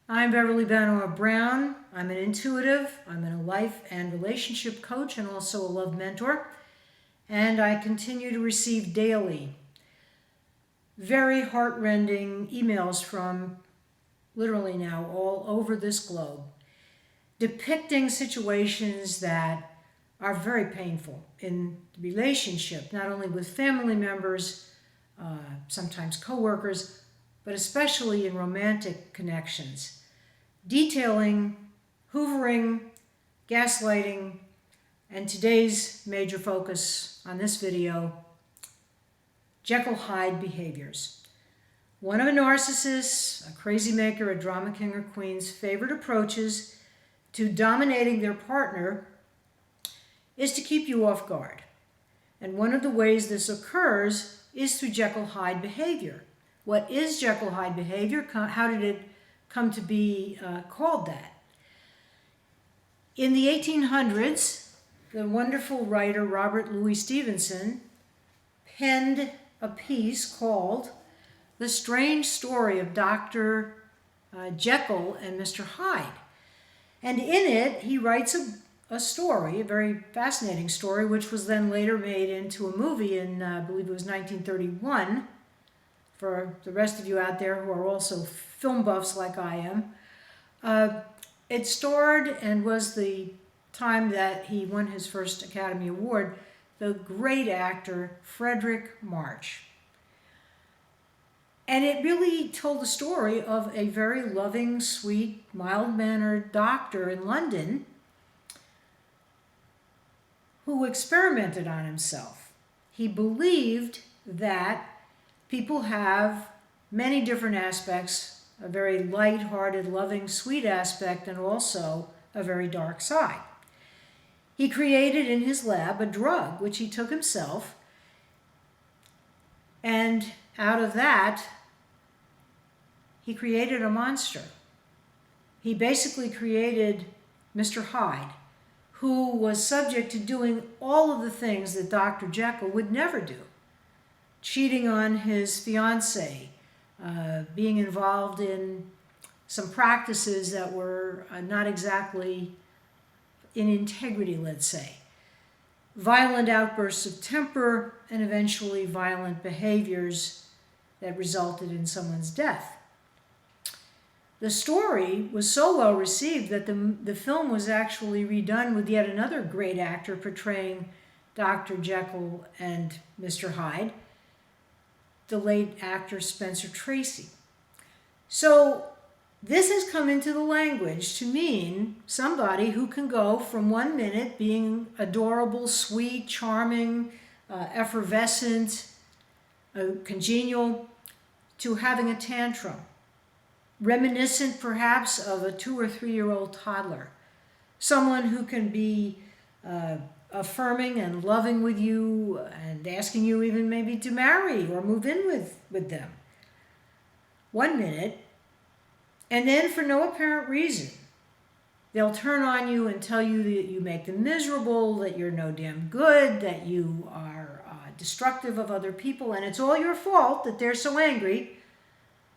I'm Beverly Banov Brown. I'm an intuitive, I'm a life and relationship coach and also a love mentor. And I continue to receive daily very heartrending emails from literally now all over this globe, depicting situations that are very painful in the relationship, not only with family members, sometimes coworkers, but especially in romantic connections, detailing hoovering, gaslighting, and today's major focus on this video, Jekyll-Hyde behaviors. One of a narcissist's, a crazy maker, a drama king or queen's favorite approaches to dominating their partner is to keep you off guard. And one of the ways this occurs is through Jekyll-Hyde behavior. What is Jekyll-Hyde behavior? How did it come to be called that? In the 1800s, the wonderful writer Robert Louis Stevenson penned a piece called The Strange Story of Dr. Jekyll and Mr. Hyde. And in it, he writes a story, a very fascinating story, which was then later made into a movie in, I believe it was 1931. For the rest of you out there who are also film buffs like I am, it starred and was the time that he won his first Academy Award, the great actor Frederick March. And it really told the story of a very loving, sweet, mild-mannered doctor in London who experimented on himself. He believed that people have many different aspects, a very light-hearted, loving, sweet aspect, and also a very dark side. He created in his lab a drug, which he took himself, and out of that, he created a monster. He basically created Mr. Hyde, who was subject to doing all of the things that Dr. Jekyll would never do. Cheating on his fiancée, being involved in some practices that were not exactly in integrity, let's say. Violent outbursts of temper, and eventually violent behaviors that resulted in someone's death. The story was so well received that the film was actually redone with yet another great actor portraying Dr. Jekyll and Mr. Hyde, the late actor Spencer Tracy. So this has come into the language to mean somebody who can go from 1 minute being adorable, sweet, charming, effervescent, congenial, to having a tantrum, reminiscent perhaps of a 2 or 3 year old toddler. Someone who can be affirming and loving with you and asking you even maybe to marry or move in with them. 1 minute, and then for no apparent reason, they'll turn on you and tell you that you make them miserable, that you're no damn good, that you are destructive of other people, and it's all your fault that they're so angry.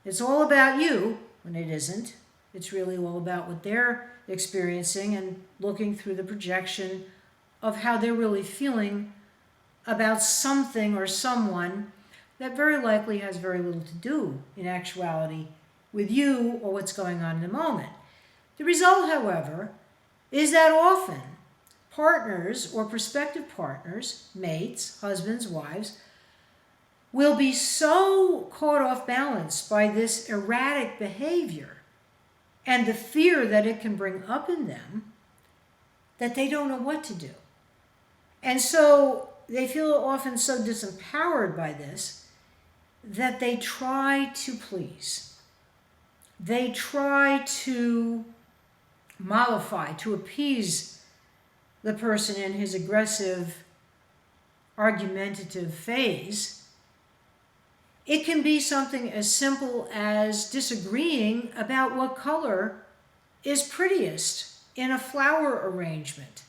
It's all about you, when it isn't. It's really all about what they're experiencing and looking through the projection of how they're really feeling about something or someone that very likely has very little to do, in actuality, with you or what's going on in the moment. The result, however, is that often partners or prospective partners, mates, husbands, wives, will be so caught off balance by this erratic behavior and the fear that it can bring up in them that they don't know what to do. And so they feel often so disempowered by this that they try to please. They try to mollify, to appease the person in his aggressive, argumentative phase. It can be something as simple as disagreeing about what color is prettiest in a flower arrangement.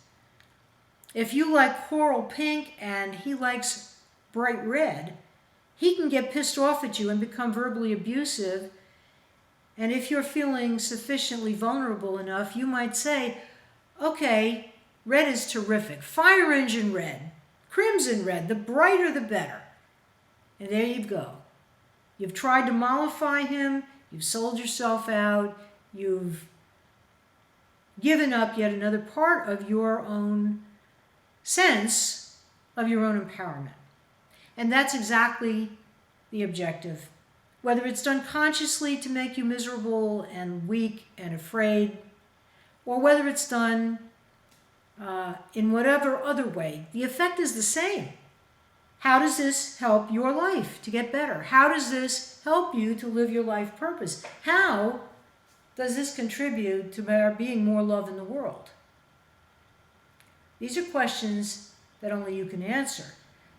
If you like coral pink and he likes bright red, he can get pissed off at you and become verbally abusive And if you're feeling sufficiently vulnerable enough, you might say, okay, red is terrific. Fire engine red, crimson red, the brighter the better. And there you go. You've tried to mollify him, you've sold yourself out, you've given up yet another part of your own sense of your own empowerment. And that's exactly the objective. Whether it's done consciously to make you miserable and weak and afraid, or whether it's done in whatever other way, the effect is the same. How does this help your life to get better? How does this help you to live your life purpose? How does this contribute to there being more love in the world? These are questions that only you can answer.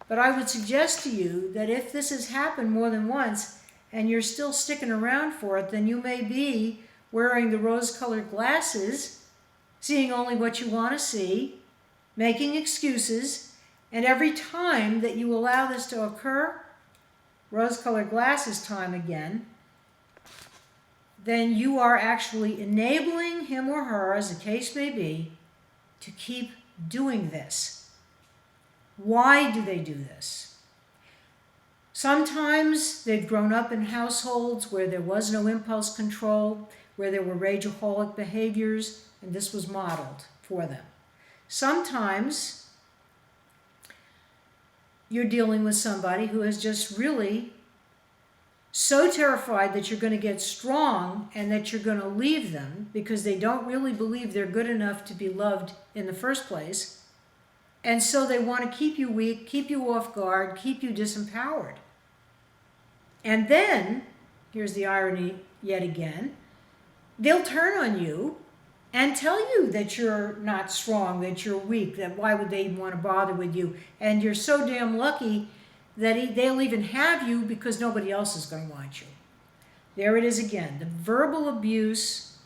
But I would suggest to you that if this has happened more than once and you're still sticking around for it, then you may be wearing the rose-colored glasses, seeing only what you want to see, making excuses, and every time that you allow this to occur, rose-colored glasses time again, then you are actually enabling him or her, as the case may be, to keep doing this. Why do they do this? Sometimes they've grown up in households where there was no impulse control, where there were rageaholic behaviors, and this was modeled for them. Sometimes you're dealing with somebody who is just really so terrified that you're going to get strong and that you're going to leave them because they don't really believe they're good enough to be loved in the first place. And so they want to keep you weak, keep you off guard, keep you disempowered. And then, here's the irony yet again, they'll turn on you and tell you that you're not strong, that you're weak, that why would they even want to bother with you? And you're so damn lucky that they'll even have you because nobody else is going to want you. There it is again, the verbal abuse,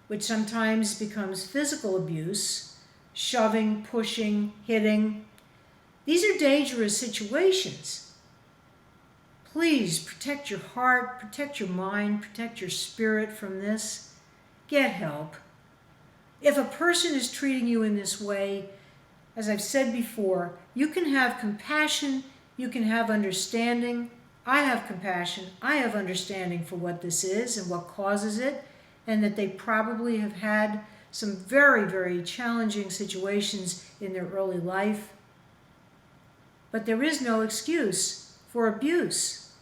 which sometimes becomes physical abuse, shoving, pushing, hitting. These are dangerous situations. Please protect your heart, protect your mind, protect your spirit from this. Get help. If a person is treating you in this way, as I've said before, you can have compassion, you can have understanding. I have compassion, I have understanding for what this is and what causes it, and that they probably have had some very, very challenging situations in their early life. But there is no excuse for abuse.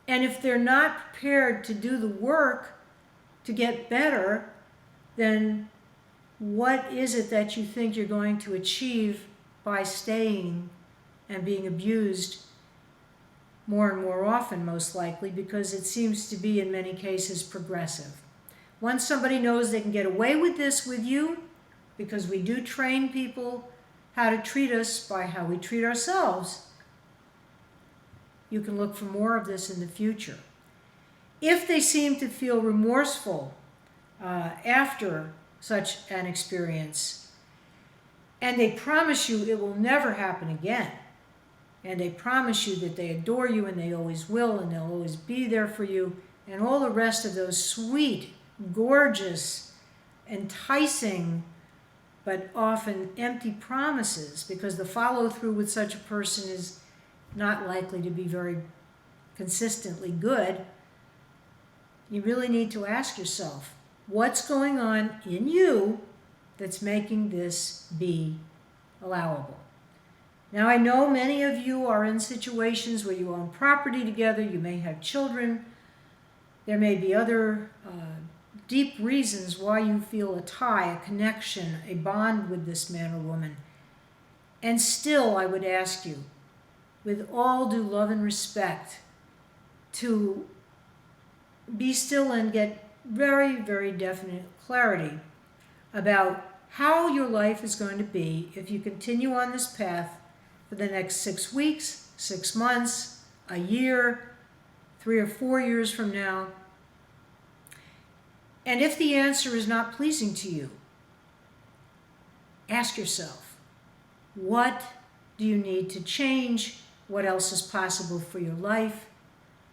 And if they're not prepared to do the work to get better, then what is it that you think you're going to achieve by staying and being abused more and more often, most likely, because it seems to be in many cases progressive. Once somebody knows they can get away with this with you, because we do train people how to treat us by how we treat ourselves, you can look for more of this in the future. If they seem to feel remorseful after such an experience, and they promise you it will never happen again, and they promise you that they adore you and they always will and they'll always be there for you, and all the rest of those sweet, gorgeous, enticing, but often empty promises, because the follow-through with such a person is not likely to be very consistently good, you really need to ask yourself, what's going on in you that's making this be allowable? Now, I know many of you are in situations where you own property together, you may have children, there may be other deep reasons why you feel a tie, a connection, a bond with this man or woman. And still, I would ask you, with all due love and respect, to be still and get very, very definite clarity about how your life is going to be if you continue on this path for the next 6 weeks, 6 months, a year, 3 or 4 years from now. And if the answer is not pleasing to you, ask yourself, what do you need to change? What else is possible for your life?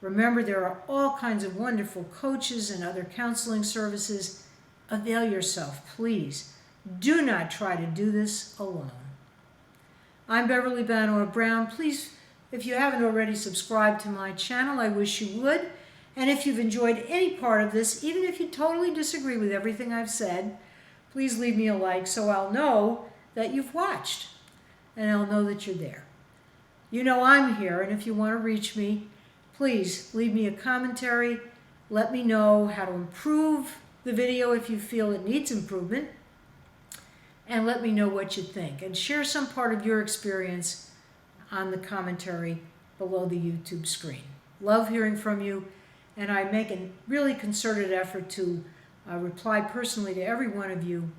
Remember, there are all kinds of wonderful coaches and other counseling services. Avail yourself, please. Do not try to do this alone. I'm Beverly Banov Brown. Please, if you haven't already subscribed to my channel, I wish you would. And if you've enjoyed any part of this, even if you totally disagree with everything I've said, please leave me a like so I'll know that you've watched and I'll know that you're there. You know I'm here, and if you want to reach me, please leave me a commentary. Let me know how to improve the video if you feel it needs improvement, and let me know what you think. And share some part of your experience on the commentary below the YouTube screen. Love hearing from you, and I make a really concerted effort to reply personally to every one of you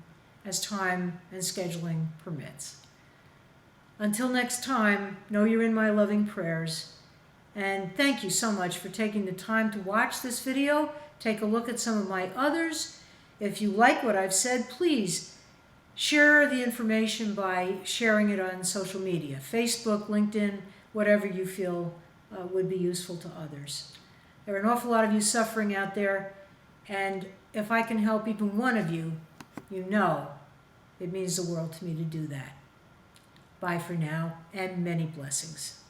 as time and scheduling permits. Until next time, know you're in my loving prayers. And thank you so much for taking the time to watch this video. Take a look at some of my others. If you like what I've said, please share the information by sharing it on social media, Facebook, LinkedIn, whatever you feel would be useful to others. There are an awful lot of you suffering out there, and if I can help even one of you, you know it means the world to me to do that. Bye for now, and many blessings.